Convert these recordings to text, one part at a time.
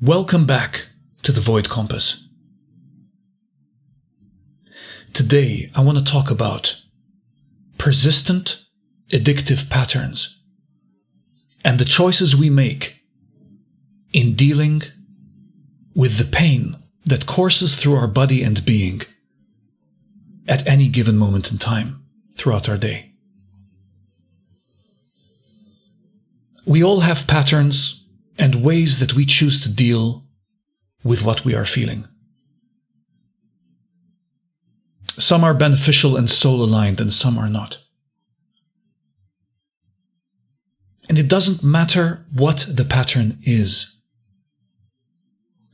Welcome back to the Void Compass. Today, I want to talk about persistent, addictive patterns and the choices we make in dealing with the pain that courses through our body and being at any given moment in time throughout our day. We all have patterns and ways that we choose to deal with what we are feeling. Some are beneficial and soul-aligned, and some are not. And it doesn't matter what the pattern is.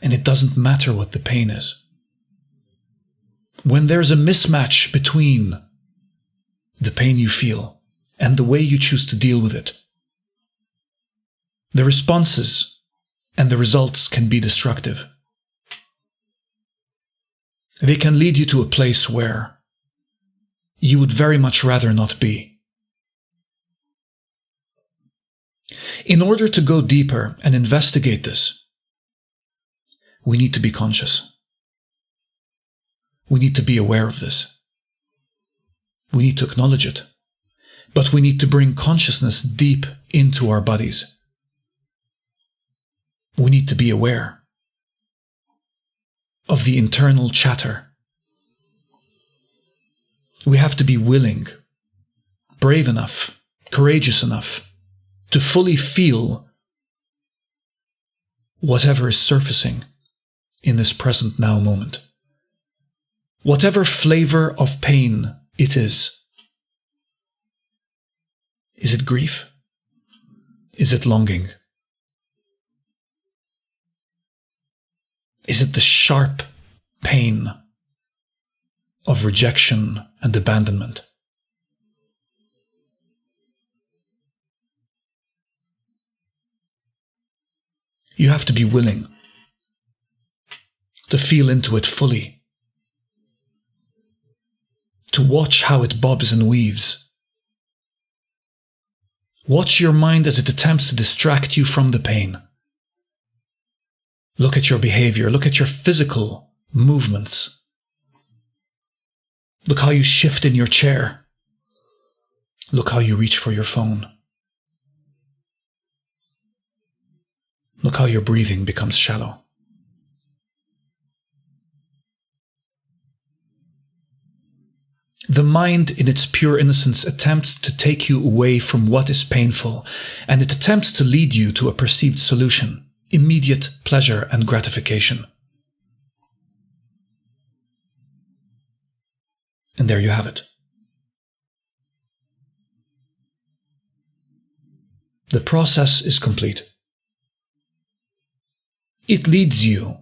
And it doesn't matter what the pain is. When there's a mismatch between the pain you feel and the way you choose to deal with it, the responses and the results can be destructive. They can lead you to a place where you would very much rather not be. In order to go deeper and investigate this, we need to be conscious. We need to be aware of this. We need to acknowledge it. But we need to bring consciousness deep into our bodies. We need to be aware of the internal chatter. We have to be willing, brave enough, courageous enough to fully feel whatever is surfacing in this present now moment. Whatever flavor of pain it is. Is it grief? Is it longing? Is it the sharp pain of rejection and abandonment? You have to be willing to feel into it fully, to watch how it bobs and weaves. Watch your mind as it attempts to distract you from the pain. Look at your behavior. Look at your physical movements. Look how you shift in your chair. Look how you reach for your phone. Look how your breathing becomes shallow. The mind, in its pure innocence, attempts to take you away from what is painful, and it attempts to lead you to a perceived solution. Immediate pleasure and gratification. And there you have it. The process is complete. It leads you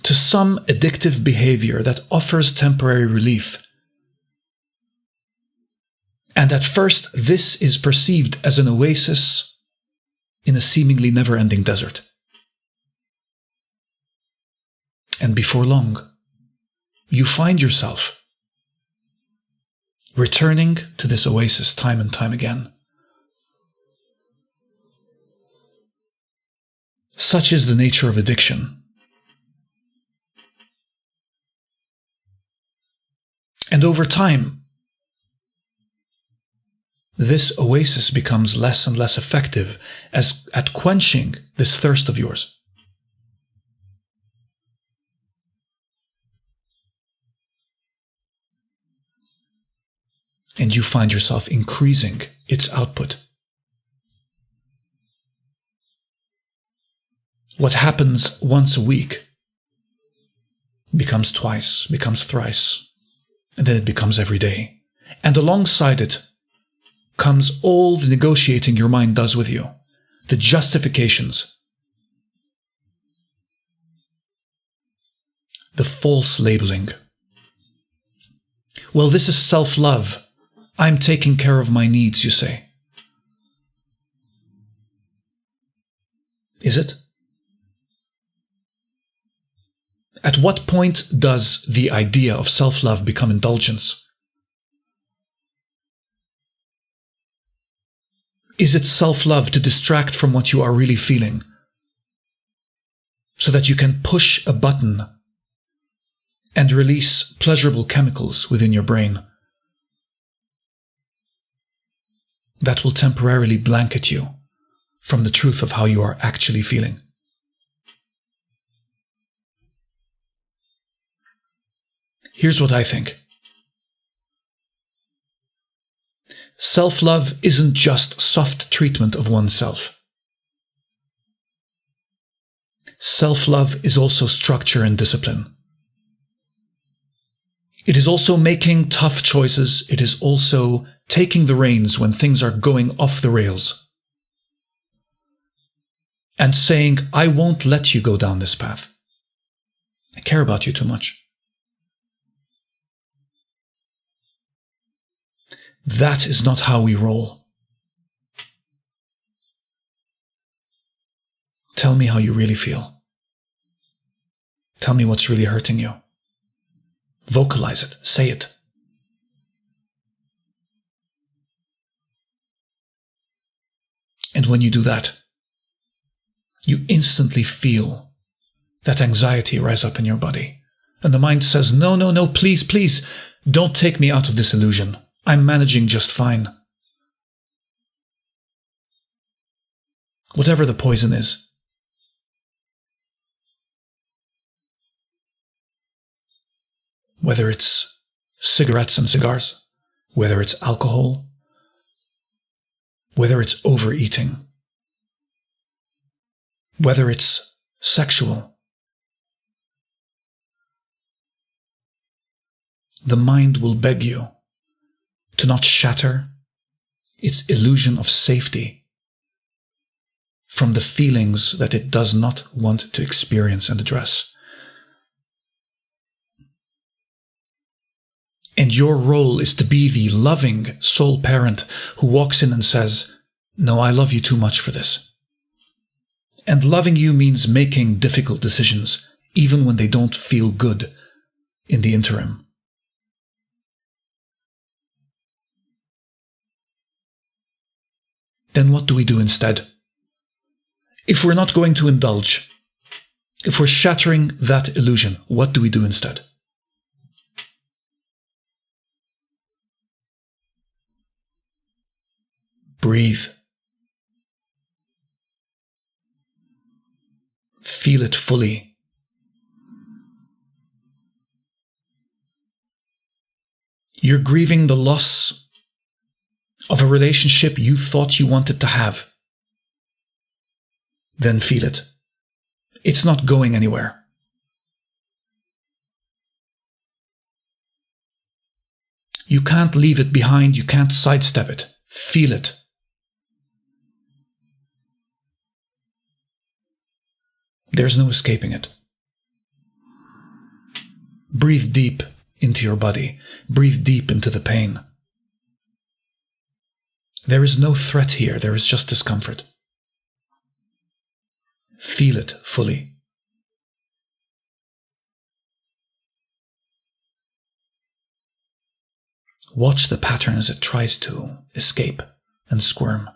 to some addictive behavior that offers temporary relief. And at first, this is perceived as an oasis in a seemingly never-ending desert. And before long, you find yourself returning to this oasis time and time again. Such is the nature of addiction. And over time, this oasis becomes less and less effective at quenching this thirst of yours. And you find yourself increasing its output. What happens once a week becomes twice, becomes thrice, and then it becomes every day. And alongside it comes all the negotiating your mind does with you, the justifications, the false labeling. Well, this is self-love. I'm taking care of my needs, you say. Is it? At what point does the idea of self-love become indulgence? Is it self-love to distract from what you are really feeling? so that you can push a button and release pleasurable chemicals within your brain that will temporarily blanket you from the truth of how you are actually feeling. Here's what I think. Self-love isn't just soft treatment of oneself. Self-love is also structure and discipline. It is also making tough choices. It is also taking the reins when things are going off the rails and saying, I won't let you go down this path. I care about you too much. That is not how we roll. Tell me how you really feel. Tell me what's really hurting you. Vocalize it. Say it. And when you do that, you instantly feel that anxiety rise up in your body. And the mind says, no, no, no, please, please, don't take me out of this illusion. I'm managing just fine. Whatever the poison is. Whether it's cigarettes and cigars, whether it's alcohol, whether it's overeating, whether it's sexual. The mind will beg you to not shatter its illusion of safety from the feelings that it does not want to experience and address. And your role is to be the loving soul parent who walks in and says, no, I love you too much for this. And loving you means making difficult decisions, even when they don't feel good in the interim. Then what do we do instead? If we're not going to indulge, if we're shattering that illusion, what do we do instead? Breathe. Feel it fully. You're grieving the loss of a relationship you thought you wanted to have. Then feel it. It's not going anywhere. You can't leave it behind. You can't sidestep it. Feel it. There's no escaping it. Breathe deep into your body. Breathe deep into the pain. There is no threat here. There is just discomfort. Feel it fully. Watch the pattern as it tries to escape and squirm.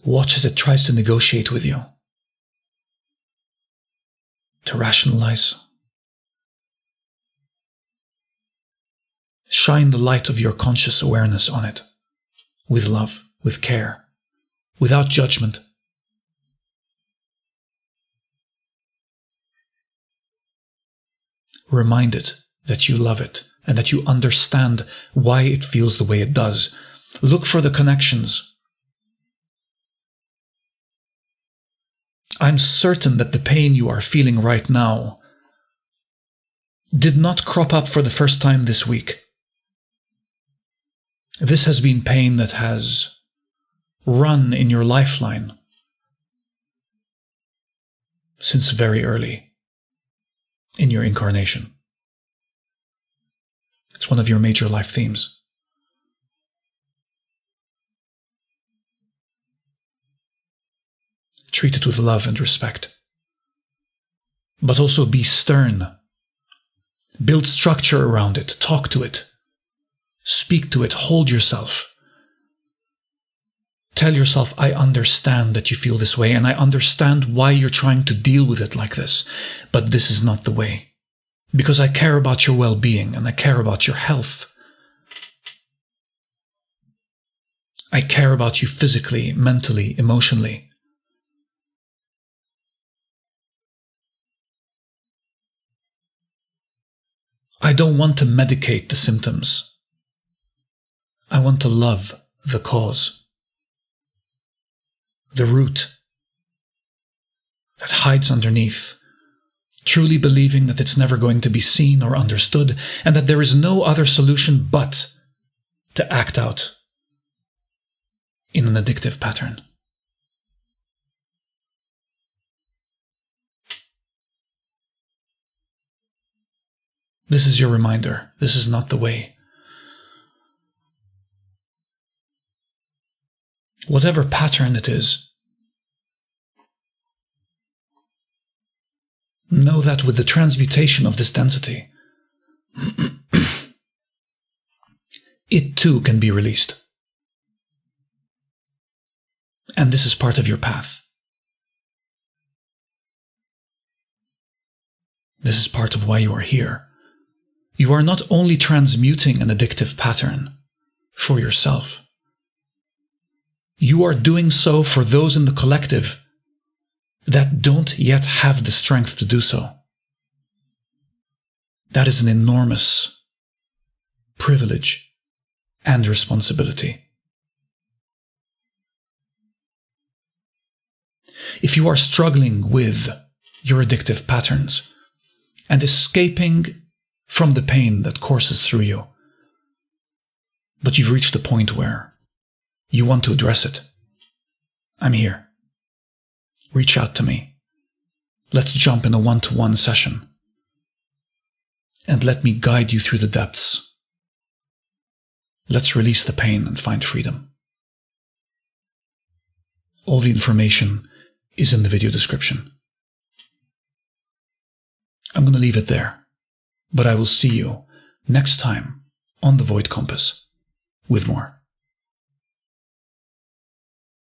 Watch as it tries to negotiate with you, to rationalize. Shine the light of your conscious awareness on it, with love, with care, without judgment. Remind it that you love it and that you understand why it feels the way it does. Look for the connections. I'm certain that the pain you are feeling right now did not crop up for the first time this week. This has been pain that has run in your lifeline since very early in your incarnation. It's one of your major life themes. Treat it with love and respect. But also be stern. Build structure around it. Talk to it. Speak to it. Hold yourself. Tell yourself, I understand that you feel this way, and I understand why you're trying to deal with it like this, but this is not the way. Because I care about your well-being, and I care about your health. I care about you physically, mentally, emotionally. I don't want to medicate the symptoms. I want to love the cause, the root that hides underneath, truly believing that it's never going to be seen or understood, and that there is no other solution but to act out in an addictive pattern. This is your reminder. This is not the way. Whatever pattern it is, know that with the transmutation of this density, it too can be released. And this is part of your path. This is part of why you are here. You are not only transmuting an addictive pattern for yourself, you are doing so for those in the collective that don't yet have the strength to do so. That is an enormous privilege and responsibility. If you are struggling with your addictive patterns and escaping from the pain that courses through you, but you've reached a point where you want to address it, I'm here. Reach out to me. Let's jump in a one-to-one session. And let me guide you through the depths. Let's release the pain and find freedom. All the information is in the video description. I'm going to leave it there, but I will see you next time on The Void Compass with more.